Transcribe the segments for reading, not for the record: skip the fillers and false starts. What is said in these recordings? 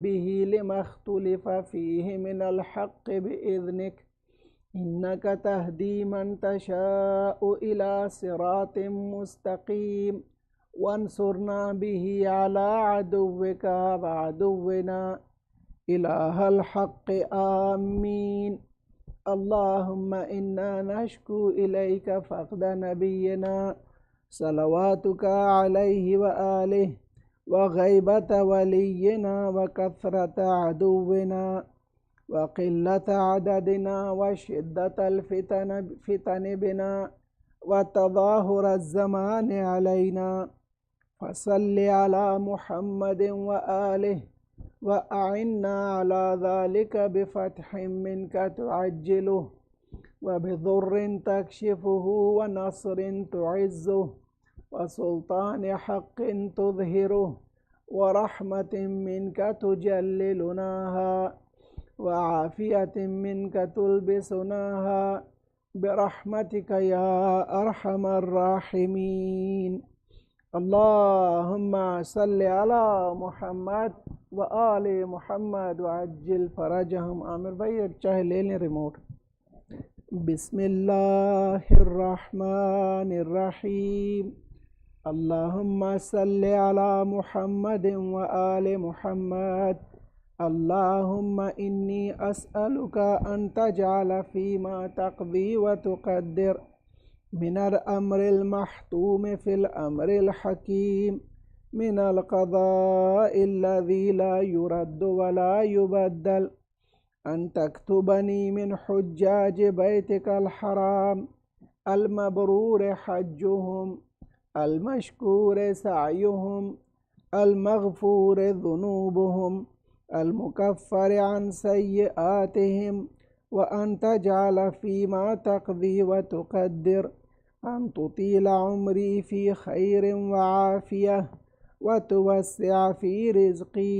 به لما اختلف فيه من الحق بإذنك إنك تهدي من تشاء إلى صراط مستقيم وانصرنا به على عدوك وعدونا إله الحق آمين. اللهم إنا نشكو إليك فقد نبينا صلواتك عليه وآله وغيبة ولينا وكثرة عدونا وقلة عددنا وشدة الفتن بنا وتظاهر الزمان علينا، فصل على محمد وآله وأعنا على ذلك بفتح منك تعجله وبضر تكشفه ونصر تعزه وسلطان حق تظهره ورحمة منك تجللناها وعافية منك تلبسناها برحمتك يا أرحم الراحمين. اللهم صل على محمد وآل محمد وعجل فرجهم. आमिर भाई चाहे ले लें रिमोट। बिस्मिल्लाहिर्रहमानिर्रहीम। अल्लाहुम्मा सल्लि अला मुहम्मद व आले मुहम्मद। अल्लाहुम्मा इन्नी अस्अलुका अन तजअल फीमा तक़दी व तुक़द्दिर मिनल अम्रिल महतूम फिल अम्रिल हकीम मिनल क़ज़ाइल लज़ी ला युरद्दु व ला युबद्दल अन तक्तुबनी मिन हुज्जाज बैतिकल हराम अल मबरूर हज्जुहुम अल मशकूर सअयुहुम अल मग़फूर ज़ुनूबुहुम अल मुकफ़्फ़र अन सय्यआतिहिम व अन तजअल फ़ीमा तक़दी व तुक़द्दिर अन तुतील उम्री फ़ी खैरिन व आफ़ियह व तुवस्सिअ फ़ी रिज़क़ी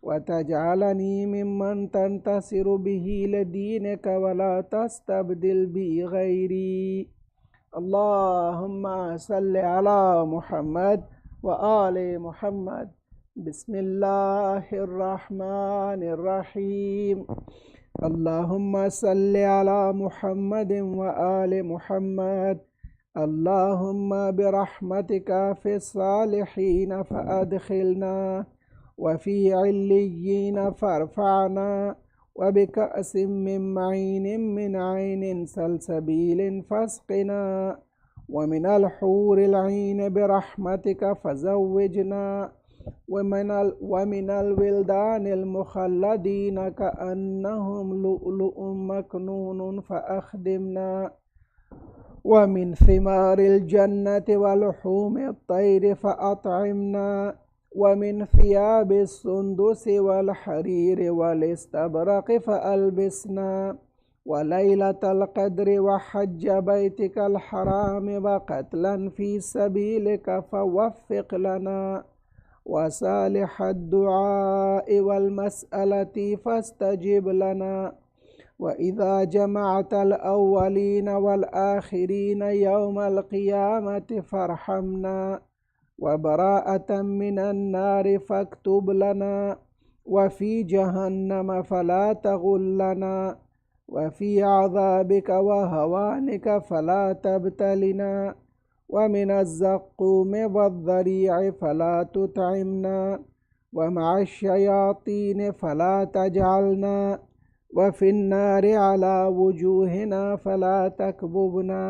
व तजअलनी मिम्मन तंतसिरु बिही लदीनक व ला तस्तबदिल बि गैरी। अल्लाहुम्मा सल्लि अला मुहम्मद व आले मुहम्मद। बिस्मिल्लाहिर्रहमानिर्रहीम। अल्लाहुम्मा सल्लि अला मुहम्मद व आले मुहम्मद। अल्लाहुम्मा बिरहमतिका फ़िस्सालिहीन फ़अदख़िलना वफ़ी इल्लिय्यीन फ़रफ़अना वबिकअसिम मिन मईनिन मिन ऐनिन सलसबीलिन फ़स्क़िना वमिनल हूरिल ऐन बिरहमतिका फ़ज़व्विजना वमिनल विल्दानिल मुख़ल्लदीन कअन्नहुम लुअलुउम मकनूनुन फ़अख़दिमना वमिन सिमारिल जन्नति व लुहूमित तैरि फ़अतइमना वमिन सियाबिस सुंदुसि वल हरीरि वल इस्तबरक़ि फ़अल्बिसना व लैलतल क़द्रि व हज्ज बैतिकल हराम व क़त्लन फ़ी सबीलिक फ़वफ़्फ़िक़ लना व सालिहद दुआइ वल मसअलति फ़स्तजिब लना व इज़ा जमअतल अव्वलीन वल आखिरीन यौमल क़ियामति फ़रहमना व बराअतम मिनन नारि फ़क्तुब लना व फ़ी जहन्नम फ़ला तग़ुल्लना व फ़ी अज़ाबिक व हवानिक फ़ला तब्तलिना व मिनज़्ज़क़ूम वज़्ज़रीअ फ़ला तुतइमना व मअश्शयातीन फ़ला तजअलना व फ़िन्नारि अला वुजूहिना फ़ला तकबुबना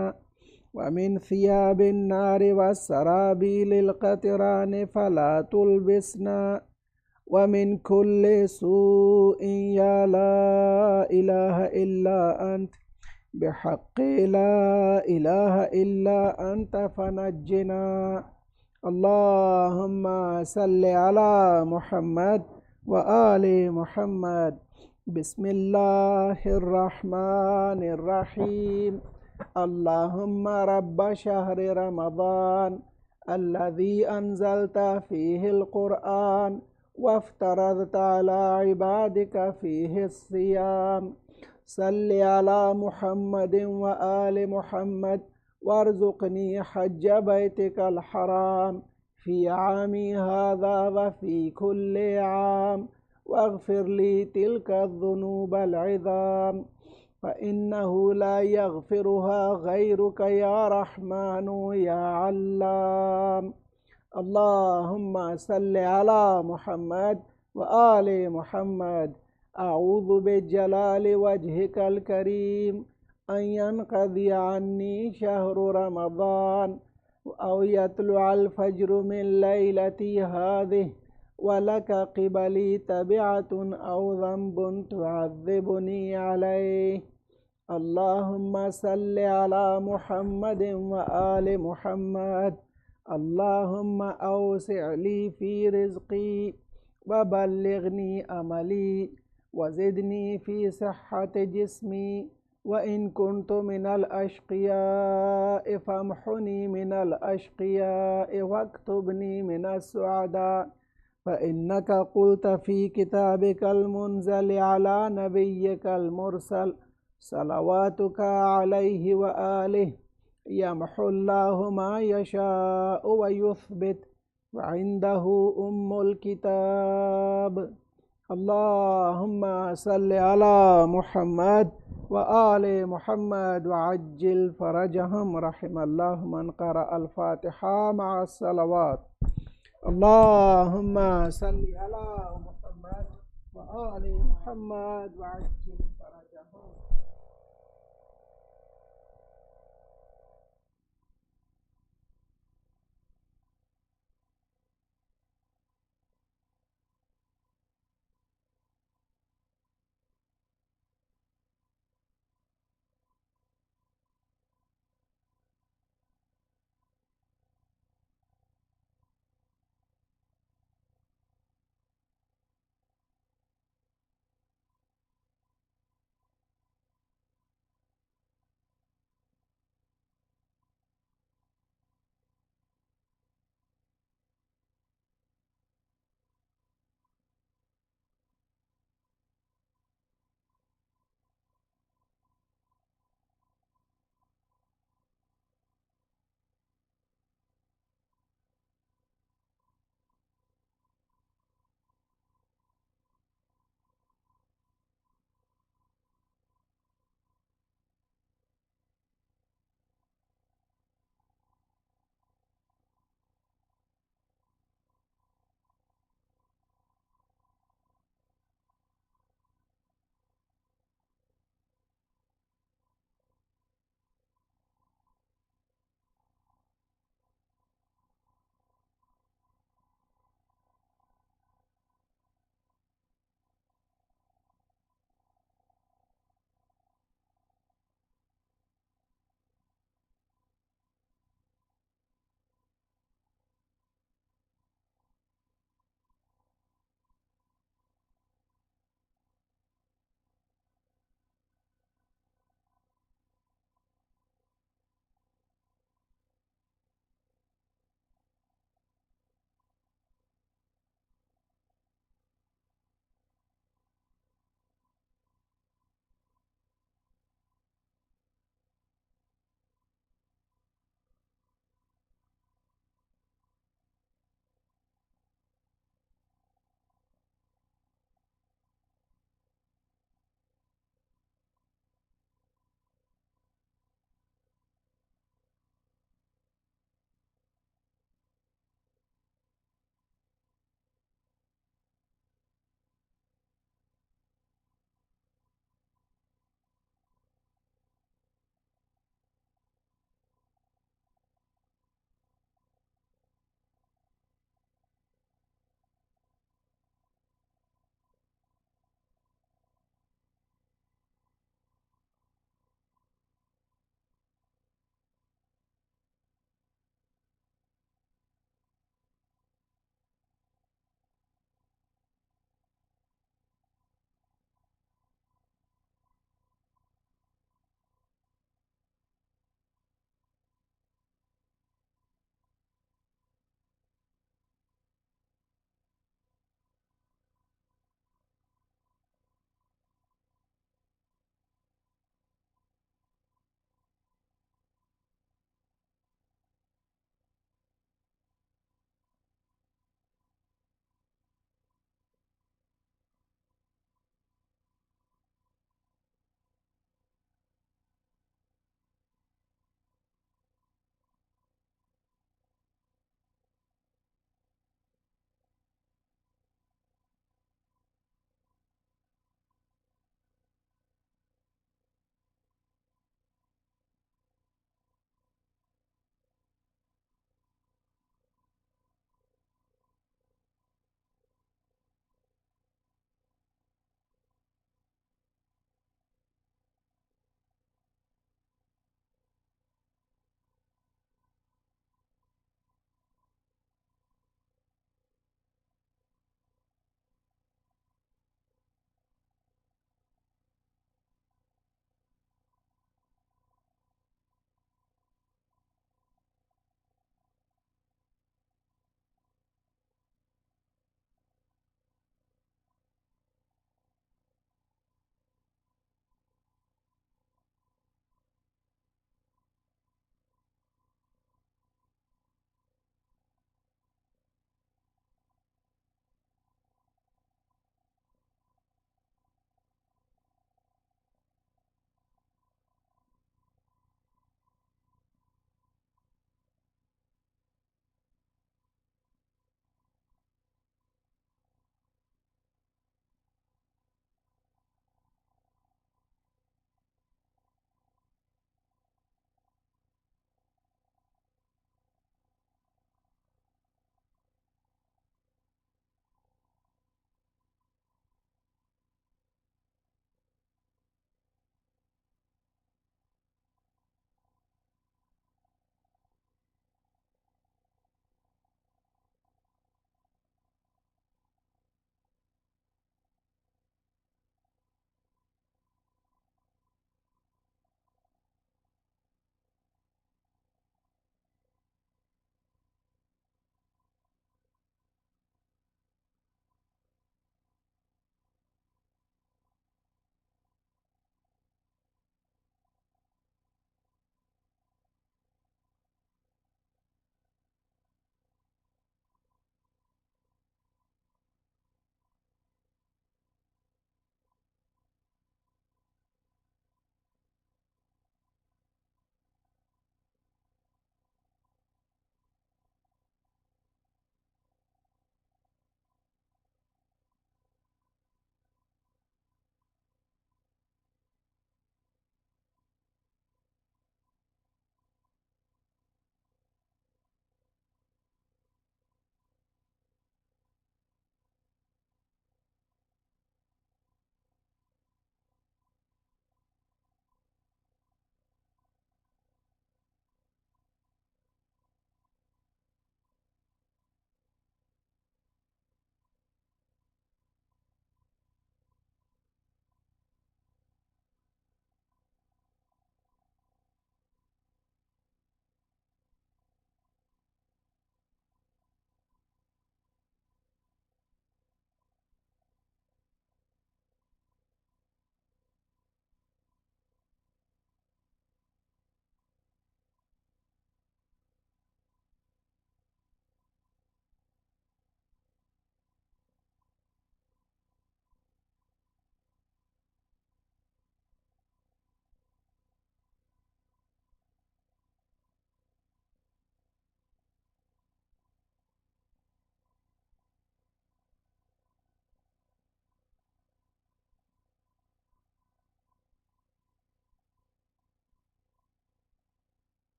व मिन सियाबिन नारि वस्सराबीलिल क़तरान फ़ला तुलबिसना व मिन कुल्लि सूइन या ला इलाहा इल्ला अंत बिहक़्क़ि ला इलाहा इल्ला अंत फ़नज्जिना। अल्लाहुम्मा सल्लि अला मुहम्मद व आले मुहम्मद। बिस्मिल्लाहिर्रहमानिर्रहीम। अल्लाहुम्मा रब्ब शहरि रमज़ान अल्लज़ी अंज़लत फ़ीहिल क़ुरआन वफ़्तरज़त अला इबादिका फ़ीहि सियाम सल्लि अला मुहम्मदिन व आले मुहम्मद वर्ज़ुक़नी हज्ज बैतिकल हराम फ़ी आमी हाज़ा व फ़ी कुल्लि आम واغفر لي تلك الذنوب العظام فإنه لا يغفرها غيرك يا رحمن يا علام. اللهم صل على محمد وآل محمد. أعوذ بجلال وجهك الكريم أن ينقضي عني شهر رمضان أو يطلع الفجر من ليلتي هذه ولك قبلي تبعة أو ذنب تعذبني عليه. اللهم صل على محمد وآل محمد. اللهم أوسع لي في رزقي وبلغني أملي وزدني في صحة جسمي، وإن كنت من الأشقياء فامحني من الأشقياء واكتبني من السعداء، فإنك قلت في كتابك المنزل على نبيك المرسل صلواتك عليه وآله: يمحو الله ما يشاء ويثبت وعنده أم الكتاب. اللهم صل على محمد وآل محمد وعجل فرجهم. رحم الله من قرأ الفاتحة مع الصلوات. اللهم صل على محمد وآل محمد وعجل فرجهم.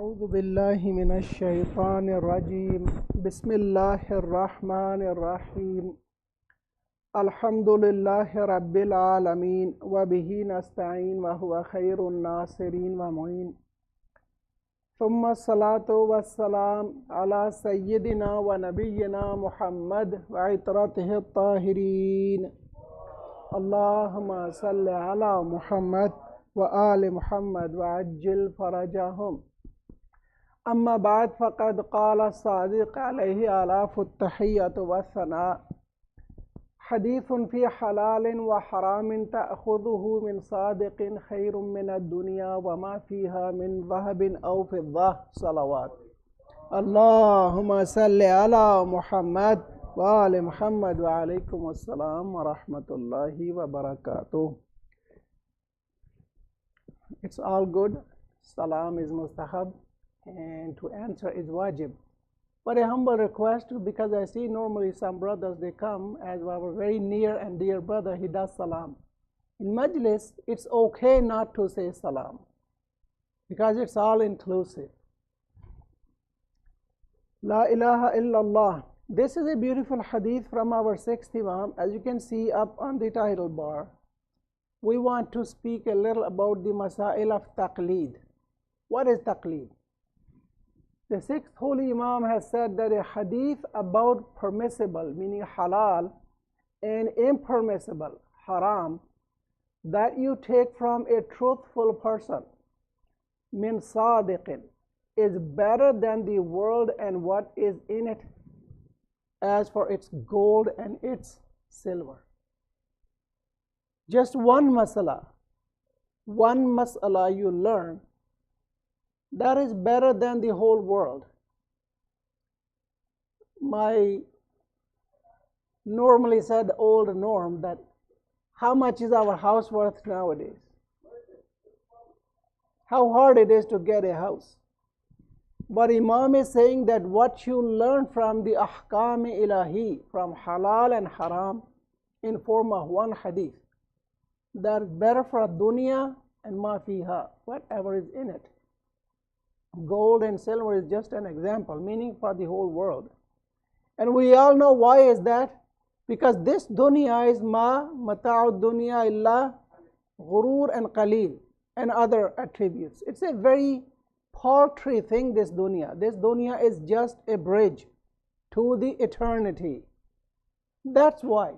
أعوذ بالله من الشيطان الرجيم بسم الله الرحمن الرحيم الحمد لله رب العالمين وبه نستعين وهو خير الناصرين ومعين ثم الصلاة والسلام على سيدنا ونبينا محمد وعترته الطاهرين اللهم صل على محمد وآل محمد وعجل فرجهم أما بعد فقد قال الصادق عليه آلاف التحية والثناء حديث في حلال وحرام تأخذه من صادق خير من الدنيا وما فيها من ذهب أو فضة صلوات اللهم صل على محمد وآل محمد وعليكم السلام ورحمة الله وبركاته. It's all good. Salam is mustahab and to answer is wajib. But a humble request, because I see normally some brothers, they come as our very near and dear brother, he does salam. In majlis, it's okay not to say salam because it's all inclusive. La ilaha illallah. This is a beautiful hadith from our sixth Imam, as you can see up on the title bar. We want to speak a little about the masail of taqleed. What is taqleed? The sixth holy Imam has said that a hadith about permissible, meaning halal, and impermissible, haram, that you take from a truthful person, min sadiqin, is better than the world and what is in it, as for its gold and its silver. Just one mas'ala you learn, that is better than the whole world. My normally said old norm that how much is our house worth nowadays? How hard it is to get a house. But Imam is saying that what you learn from the ahkam ilahi, from halal and haram, in form of one hadith, that is better for dunya and ma fiha, whatever is in it. Gold and silver is just an example, meaning for the whole world. And we all know why is that? Because this dunya is mata'ud dunya illa ghurur and qalil and other attributes. It's a very paltry thing, this dunya. This dunya is just a bridge to the eternity. That's why.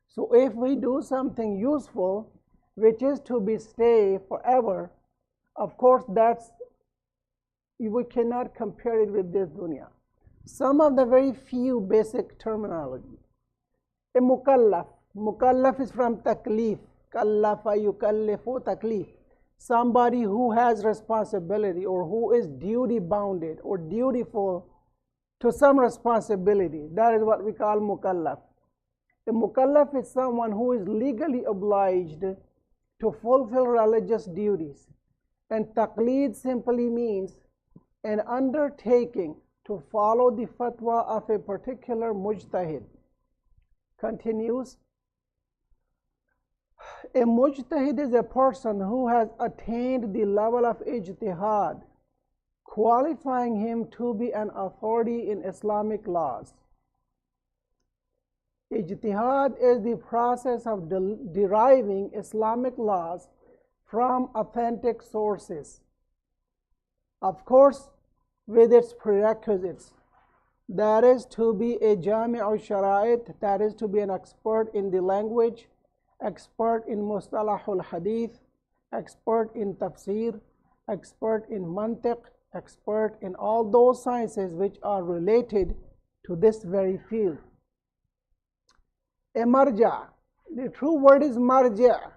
So if we do something useful, which is to be stay forever, of course we cannot compare it with this dunya. Some of the very few basic terminology. A mukallaf. Mukallaf is from taklif. Kallafa yukallifu taklif. Somebody who has responsibility or who is duty bounded or dutiful to some responsibility. That is what we call mukallaf. A mukallaf is someone who is legally obliged to fulfill religious duties. And taqleed simply means an undertaking to follow the fatwa of a particular mujtahid. Continues. A mujtahid is a person who has attained the level of ijtihad, qualifying him to be an authority in Islamic laws. Ijtihad is the process of deriving Islamic laws from authentic sources. Of course, with its prerequisites. That is to be a jami'u shara'it, that is to be an expert in the language, expert in mustalahul hadith, expert in tafsir, expert in mantiq, expert in all those sciences which are related to this very field. A marja, the true word is marja,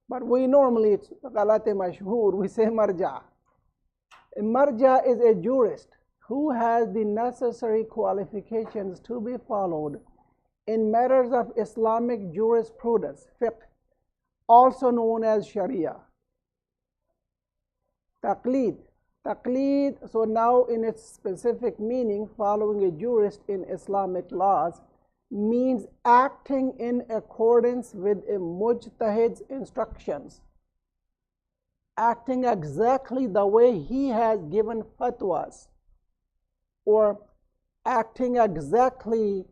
but we normally, it's ghalate mashhoor, we say marja. A marja is a jurist who has the necessary qualifications to be followed in matters of Islamic jurisprudence, fiqh, also known as Sharia. Taqleed. Taqleed, so now in its specific meaning, following a jurist in Islamic laws, means acting in accordance with a mujtahid's instructions. acting exactly the way he has given fatwas, or acting exactly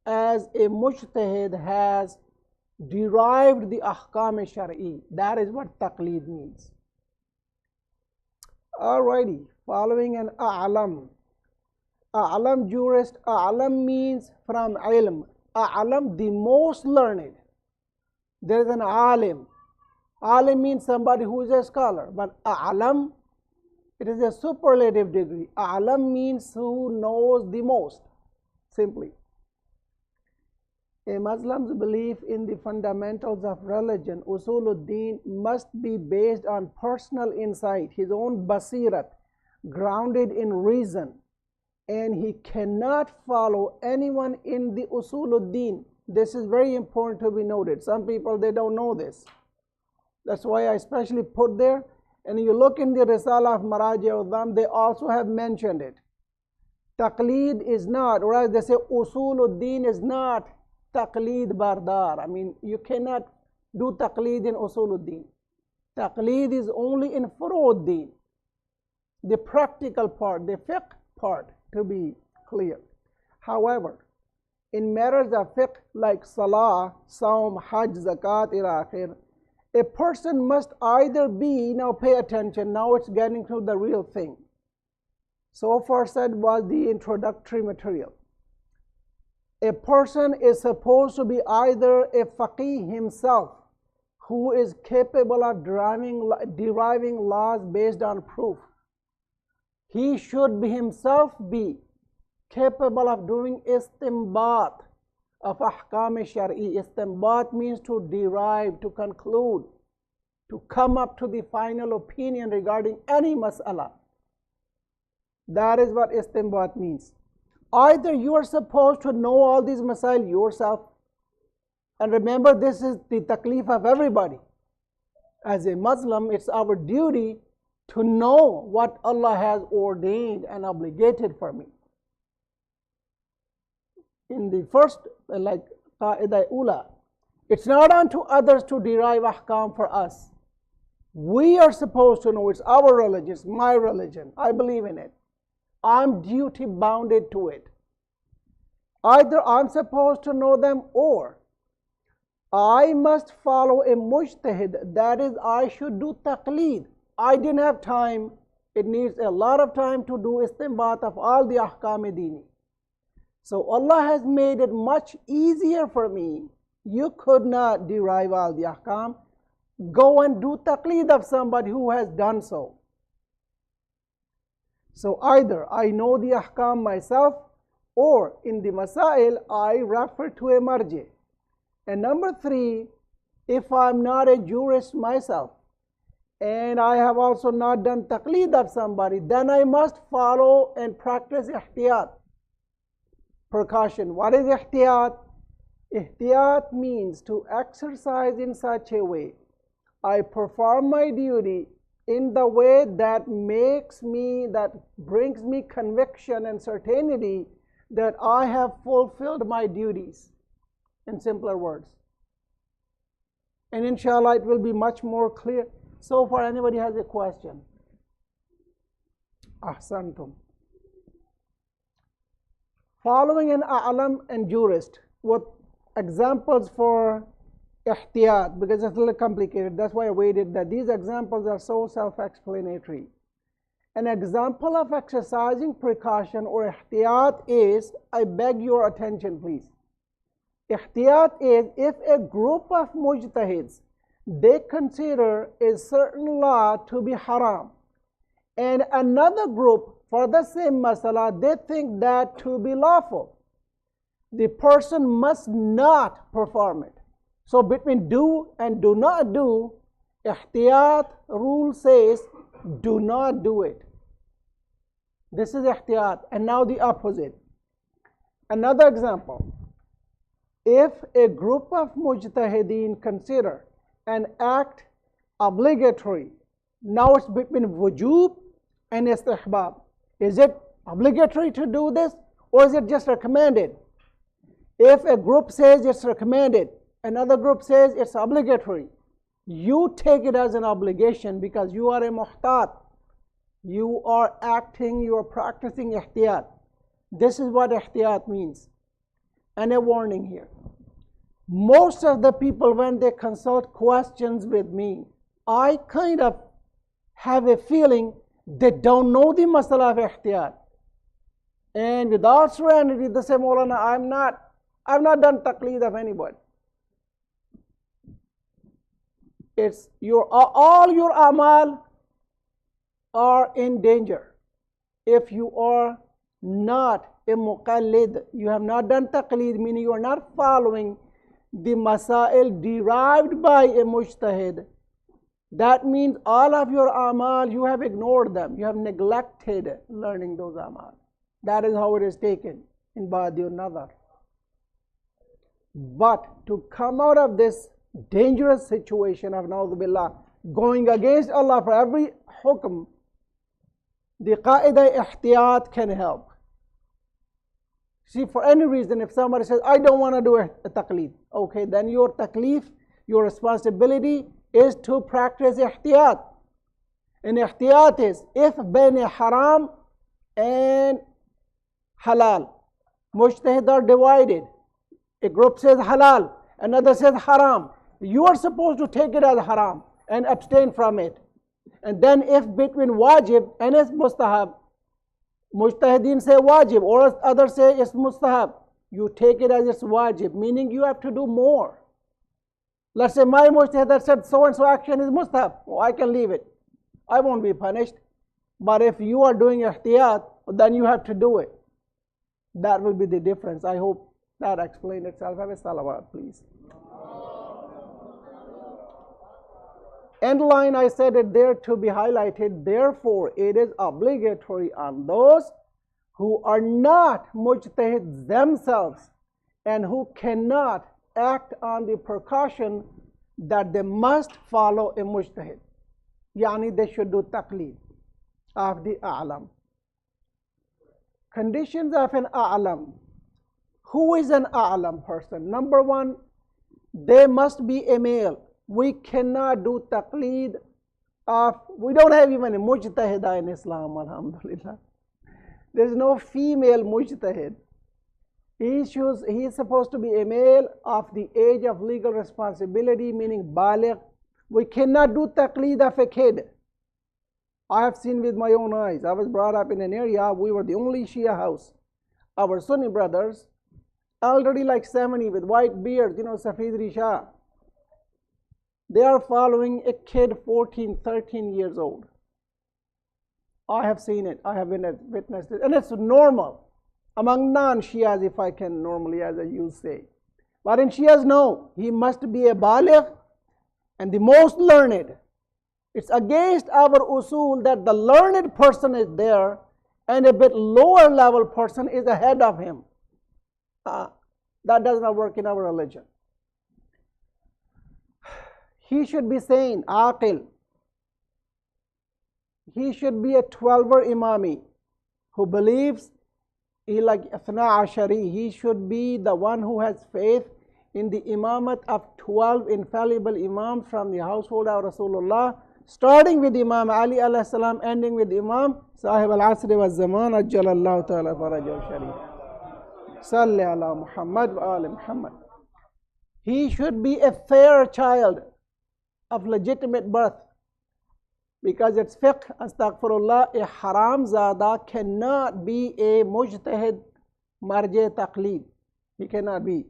as a mujtahid has derived the ahkam shari. That is what taqleed means. Alrighty, following an a'lam. A'lam jurist, a'lam means from ilm. A'lam, the most learned. There is an alim. Alim means somebody who is a scholar, but a'lam, it is a superlative degree. A'lam means who knows the most, simply. A Muslim's belief in the fundamentals of religion, Usuluddin, must be based on personal insight, his own basirat, grounded in reason, and he cannot follow anyone in the Usuluddin. This is very important to be noted. Some people, they don't know this. That's why I especially put there. And you look in the Risala of Maraji al-Dham, they also have mentioned it. Taqleed is not, or as they say, Usuluddin is not taqleed bardar. I mean, you cannot do taqleed in Usuluddin. Taqleed is only in Furuddin, the practical part, the fiqh part, to be clear. However, in matters of fiqh like salah, saum, hajj, zakat, ila a person must either be, now pay attention, now it's getting to the real thing. So far said was the introductory material. A person is supposed to be either a faqih himself, who is capable of deriving laws based on proof. He should be himself be capable of doing istinbat of ahkam shari. Istinbat means to derive, to conclude, to come up to the final opinion regarding any mas'ala. That is what istinbat means. Either you are supposed to know all these masail yourself, and remember, this is the taklif of everybody. As a Muslim, it's our duty to know what Allah has ordained and obligated for me. In the first, like Qa'idah Ula, it's not unto others to derive ahkam for us. We are supposed to know. It's our religion, it's my religion. I believe in it. I'm duty bounded to it. Either I'm supposed to know them, or I must follow a mujtahid. That is, I should do taqleed. I didn't have time. It needs a lot of time to do istinbat of all the ahkam dini. So Allah has made it much easier for me. You could not derive all the ahkam. Go and do taqleed of somebody who has done so. So either I know the ahkam myself, or in the masail I refer to a marji. And number three, if I'm not a jurist myself, and I have also not done taqleed of somebody, then I must follow and practice ihtiyat, precaution. What is ihtiyat? Ihtiyat means to exercise in such a way I perform my duty in the way that brings me conviction and certainty that I have fulfilled my duties, in simpler words. And inshallah it will be much more clear. So far, anybody has a question? Ahsantum. Following an a'lam and jurist with examples for ihtiyat, because it's a little complicated. That's why I waited, that these examples are so self-explanatory. An example of exercising precaution or ihtiyat is, I beg your attention please. Ihtiyat is if a group of mujtahids, they consider a certain law to be haram, and another group for the same masala, they think that to be lawful. The person must not perform it. So between do and do not do, ihtiyat rule says do not do it. This is ihtiyat. And now the opposite. Another example. If a group of mujtahideen consider an act obligatory, now it's between wujub and istihbab. Is it obligatory to do this, or is it just recommended? If a group says it's recommended, another group says it's obligatory, You take it as an obligation because you are a muhtat. You are acting, you are practicing ihtiyat. This is what ihtiyat means. And a warning here. Most of the people, when they consult questions with me, I kind of have a feeling they don't know the masala of ihtiyat. And without serenity, they say, Maulana, I've not done taqleed of anybody. It's all your amal are in danger. If you are not a muqallid, you have not done taqleed, meaning you are not following the masail derived by a mujtahid. That means all of your amal, you have ignored them. You have neglected learning those amal. That is how it is taken in Badiul Nazar. But to come out of this dangerous situation of na'udhu going against Allah for every hukm, the qaida ihtiyat can help. See, for any reason, if somebody says, I don't want to do a taqleed, okay, then your taklif, your responsibility is to practice ihtiyat. And ihtiyat is, if bain haram and halal, mujtahid are divided. A group says halal, another says haram. You are supposed to take it as haram and abstain from it. And then if between wajib and it's mustahab, mujtahideen say wajib or others say it's mustahab, you take it as it's wajib, meaning you have to do more. Let's say my mujtahid said so and so action is mustahab, oh, I can leave it, I won't be punished. But if you are doing ihtiyat, then you have to do it. That will be the difference. I hope that explained itself. Have a salawat, please. End line, I said it there to be highlighted. Therefore, it is obligatory on those who are not mujtahids themselves and who cannot act on the precaution that they must follow a mujtahid. Yani they should do taqleed of the a'lam. Conditions of an a'lam. Who is an a'lam person? Number one, they must be a male. We cannot do taqleed of, we don't have even a mujtahida in Islam, alhamdulillah. There's no female mujtahid. He is supposed to be a male of the age of legal responsibility, meaning baligh. We cannot do taqleed of a kid. I have seen with my own eyes. I was brought up in an area, we were the only Shia house. Our Sunni brothers, elderly like 70 with white beards, Safid Risha, they are following a kid 14, 13 years old. I have seen it. I have witnessed it. And it's normal among non-Shias, if I can normally, as you say. But in Shias, no. He must be a baligh and the most learned. It's against our usul that the learned person is there and a bit lower level person is ahead of him. That does not work in our religion. He should be sane, aqil. He should be a 12er imami who believes like Athna Ashari. He should be the one who has faith in the imamat of 12 infallible imams from the household of Rasulullah, starting with Imam Ali alayhi salam, ending with Imam Sahib al-Asri wa Zaman ajjalallahu ta'ala farajahu sharif. Salli ala Muhammad wa ali Muhammad. He should be a fair child of legitimate birth, because it's fiqh, astaghfirullah, a haram zada cannot be a mujtahid marje taqleed. He cannot be.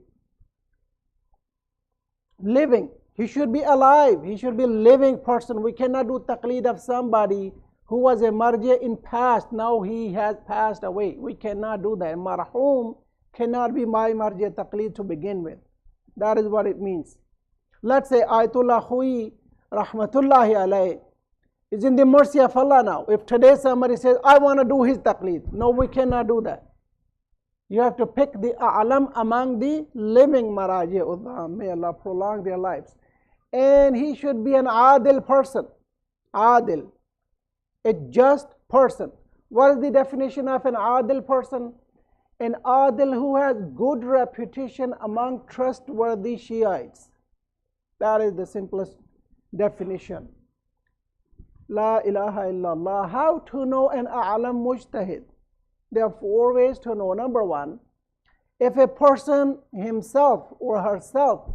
Living, he should be alive, he should be a living person. We cannot do taqleed of somebody who was a marje in past, now he has passed away. We cannot do that. Marhum cannot be my marje taqleed to begin with. That is what it means. Let's say Ayatollah Hui, rahmatullahi alayhi, is in the mercy of Allah now. If today somebody says, I want to do his taqleed, no, we cannot do that. You have to pick the a'lam among the living maraji udham. May Allah prolong their lives. And he should be an adil person. Adil, a just person. What is the definition of an adil person? An adil who has good reputation among trustworthy Shiites. That is the simplest definition. La ilaha illallah. How to know an a'lam mujtahid? There are 4 ways to know. Number 1, if a person himself or herself,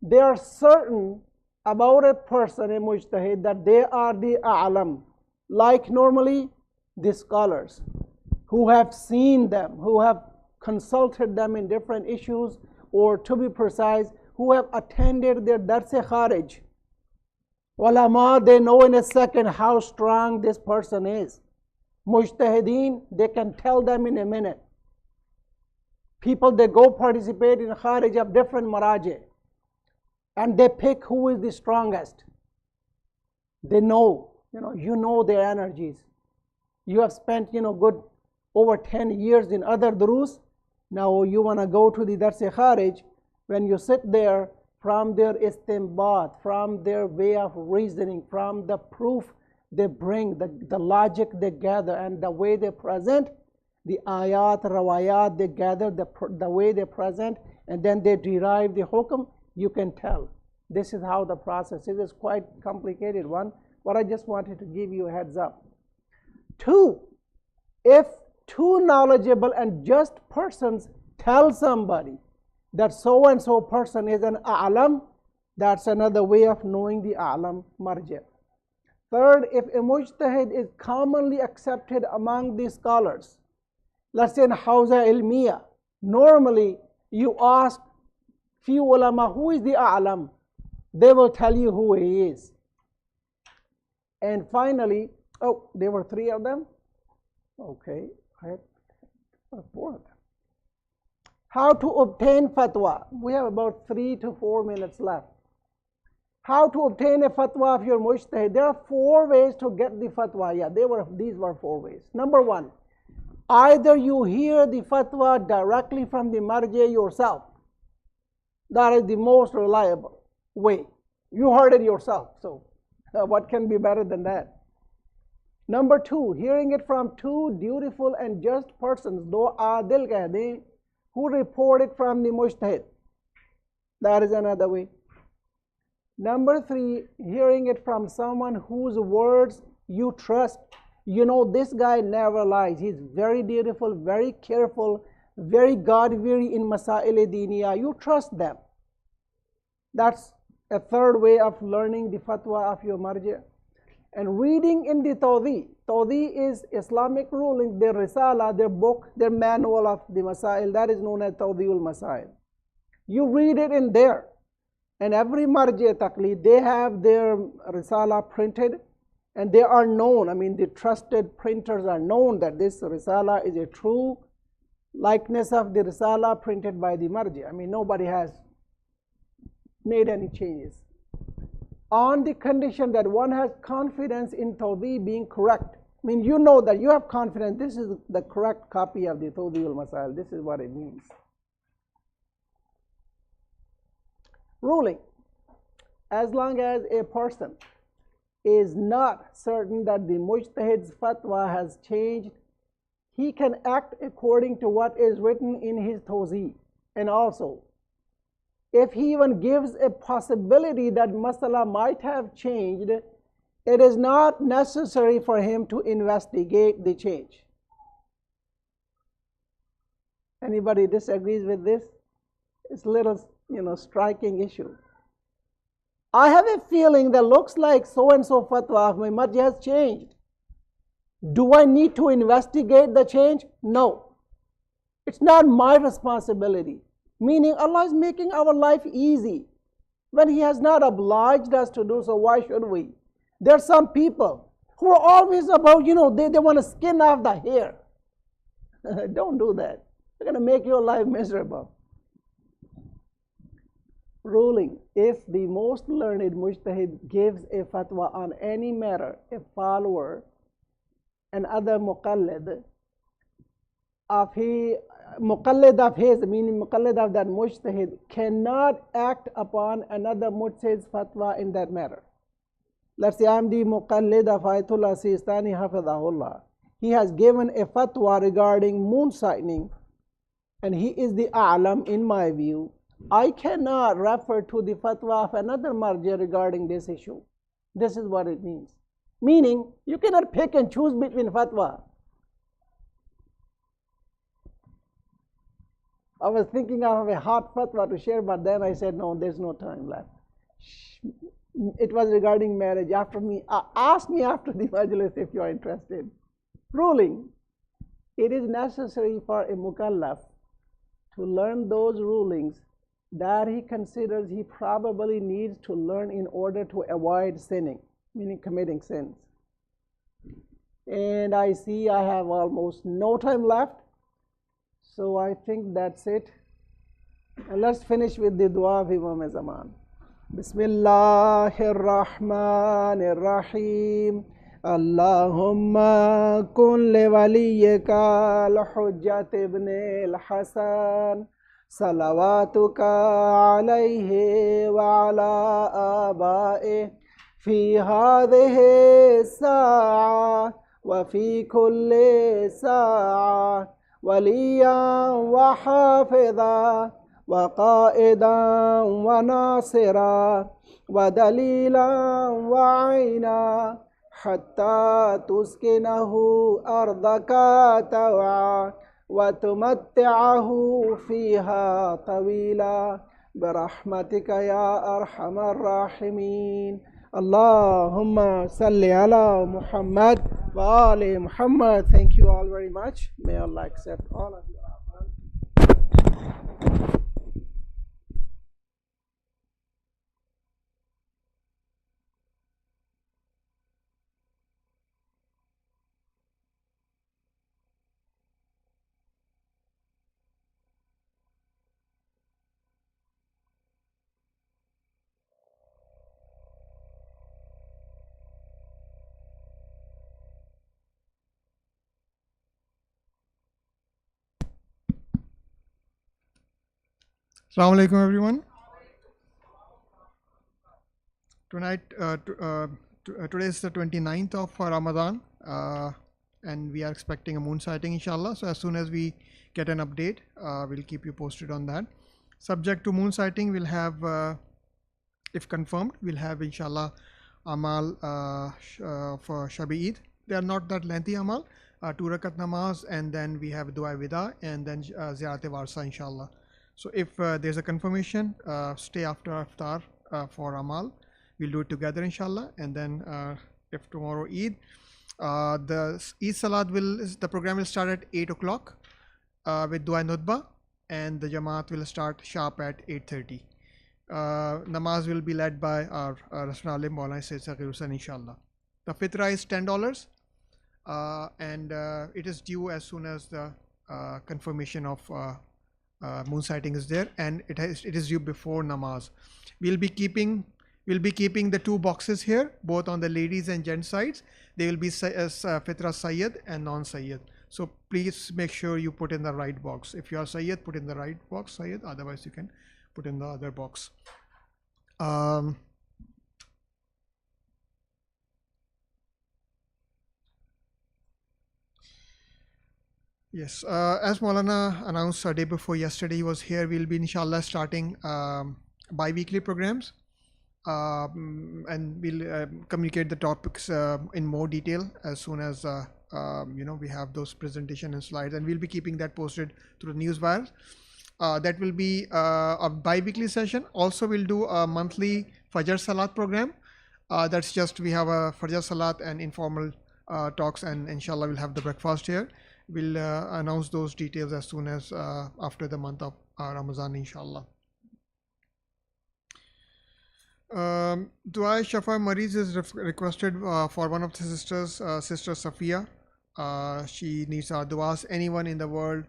they are certain about a person, a mujtahid, that they are the a'lam, like normally the scholars who have seen them, who have consulted them in different issues, or to be precise, who have attended their dars-e kharij. Ulama, they know in a second how strong this person is. Mujtahideen, they can tell them in a minute. People, they go participate in kharij of different maraji, and they pick who is the strongest. They know, you know their energies. You have spent, good over 10 years in other durus. Now you want to go to the dars-e kharij. When you sit there, from their istinbat, from their way of reasoning, from the proof they bring, the logic they gather, and the way they present, the ayat, rawayat they gather, the way they present, and then they derive the hukm, you can tell. This is how the process is. It's quite complicated one, but I just wanted to give you a heads up. 2, if 2 knowledgeable and just persons tell somebody that so and so person is an a'lam, that's another way of knowing the a'lam marji'. 3rd, if a mujtahid is commonly accepted among the scholars, let's say in hawza ilmiya, normally you ask few ulama who is the a'lam, they will tell you who he is. And finally, there were 3 of them. Okay, I had 4 of them. How to obtain fatwa. We have about 3 to 4 minutes left. How to obtain a fatwa of your mujtahid. There are 4 ways to get the fatwa. Yeah, these were 4 ways. Number 1, either you hear the fatwa directly from the marji yourself. That is the most reliable way. You heard it yourself, so what can be better than that? Number 2, hearing it from 2 dutiful and just persons, do adil keh dein, who report it from the mujtahid. That is another way. Number 3, hearing it from someone whose words you trust. You know this guy never lies. He's very dutiful, very careful, very God-fearing in masail-e diniya. You trust them. That's a 3rd way of learning the fatwa of your marji'. And reading in the tawdi. Tawdi is Islamic ruling, their risala, their book, their manual of the masail. That is known as Tawdiul Masail. You read it in there. And every marji' taqleed, they have their risala printed, and they are known. I mean, the trusted printers are known that this risala is a true likeness of the risala printed by the marji'. I mean, nobody has made any changes. On the condition that one has confidence in Tawdi being correct. I mean, you know that you have confidence this is the correct copy of the Tawdiul Masail. This is what it means. Ruling. As long as a person is not certain that the mujtahid's fatwa has changed, he can act according to what is written in his tawzi. And also, if he even gives a possibility that masala might have changed, it is not necessary for him to investigate the change. Anybody disagrees with this? It's a little, striking issue. I have a feeling that looks like so-and-so fatwa of my marji has changed. Do I need to investigate the change? No. It's not my responsibility. Meaning Allah is making our life easy. When He has not obliged us to do so, why should we? There are some people who are always about, they want to skin off the hair. Don't do that. They're going to make your life miserable. Ruling. If the most learned mujtahid gives a fatwa on any matter, a follower, and other muqallid of his, meaning muqallid of that mujtahid, cannot act upon another mujtahid's fatwa in that matter. Let's say I'm the muqallid of Ayatollah Sistani Hafidahullah. He has given a fatwa regarding moon sighting, and he is the a'lam in my view. I cannot refer to the fatwa of another marja regarding this issue. This is what it means. Meaning, you cannot pick and choose between fatwa. I was thinking of a hot fatwa to share, but then I said, no, there's no time left. It was regarding marriage. Ask me after the majlis if you are interested. Ruling. It is necessary for a mukallaf to learn those rulings that he considers he probably needs to learn in order to avoid sinning, meaning committing sins. And I see I have almost no time left, so I think that's it. And let's finish with the dua of Imam Zaman. Bismillahir Rahmanir Rahim. Allahumma kun li waliyyika al-Hujjat ibn al-Hasan صلواتك عليه وعلى آبائه في هذه الساعة وفي كل ساعة وليا وحافظا وقائدا وناصرا ودليلا وعينا حتى تسكنه أرضك توعا وتمتعه فيها طويلا برحمتك يا أرحم الراحمين اللهم صل على محمد وآل محمد. Thank you all very much. May Allah accept all of you. Assalamu alaikum everyone. Today is the 29th of Ramadan and we are expecting a moon sighting inshallah. So as soon as we get an update, we'll keep you posted on that. Subject to moon sighting, we'll have, if confirmed, we'll have inshallah amal for Shabi Eid. They are not that lengthy amal, 2 rakat namaz, and then we have dua wida and then ziyarat warsa inshallah. So if there's a confirmation, stay after iftar for amal. We'll do it together inshallah. And then if tomorrow Eid, the Eid Salat the program will start at 8 o'clock with dua nutba, and the Jamaat will start sharp at 8:30. Namaz will be led by our Rasul Alim Maulana Sayyid Saghir Hussain inshallah. The fitra is $10 and it is due as soon as the confirmation of moon sighting is there, and it is due before namaz. We'll be keeping the 2 boxes here, both on the ladies and gents sides. They will be fitra Sayyid and non-Sayyid. So please make sure you put in the right box. If you are Sayyid, put in the right box, Sayyid. Otherwise, you can put in the other box. Yes, as Maulana announced a day before yesterday, he was here. We'll be inshallah starting bi-weekly programs, and we'll communicate the topics in more detail as soon as we have those presentation and slides, and we'll be keeping that posted through the newswires. That will be a bi-weekly session. Also, we'll do a monthly Fajr Salat program. That's just we have a Fajr Salat and informal talks, and inshallah we'll have the breakfast here. We'll announce those details as soon as after the month of Ramadan inshallah. Dua Shafa Mariz is requested for one of the sisters, Sister Safiya. She needs our duas. Anyone in the world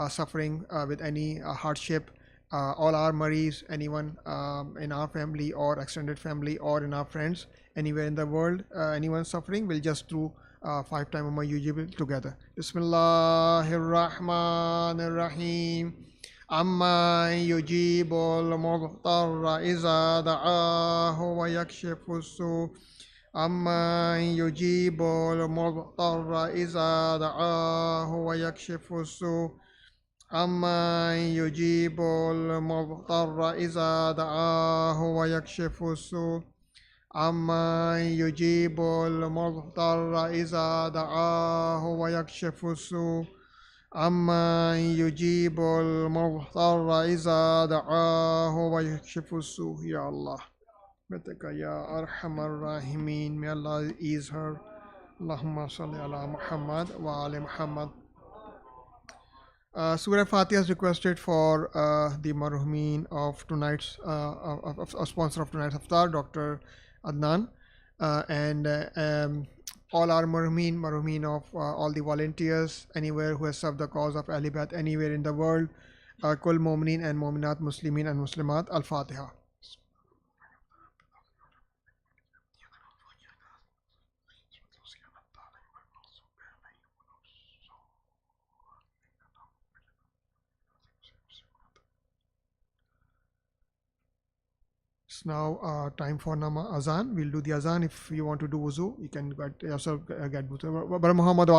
suffering with any hardship, all our Mariz, anyone in our family or extended family or in our friends, anywhere in the world, anyone suffering, we'll just do 5 times Amma Yujib together. Bismillahir Rahmanir Rahim. Amma yujibul mudtarra iza da'ahu wa yakshifu su. Amma yujibul mudtarra iza da'ahu wa yakshifu su. أَمَّن يُجِيبُ الْمُضْطَرَّ إِذَا دَعَاهُ وَيَكْشِفُ السُّوءَ أَمَّن يُجِيبُ الْمُضْطَرَّ إِذَا دَعَاهُ وَيَكْشِفُ السُّوءَ أَمَّن يُجِيبُ الْمُضْطَرَّ إِذَا دَعَاهُ وَيَكْشِفُ السُّوءَ. Ya Allah, Betaka Ya Arhamar Rahimin, may Allah ease her. Allahumma salli ala Muhammad wa ali Muhammad. Surah Fatiha is requested for the marhumin of tonight's a sponsor of tonight's iftar, Dr. Adnan, and all our marhumin of all the volunteers anywhere who has served the cause of Ahl Bayt anywhere in the world, kul mu'minin and mu'minat, muslimin and muslimat. Al-Fatiha. It's now time for azan. We'll do the azan. If you want to do wuzu, you can get yourself get wuzu. Muhammad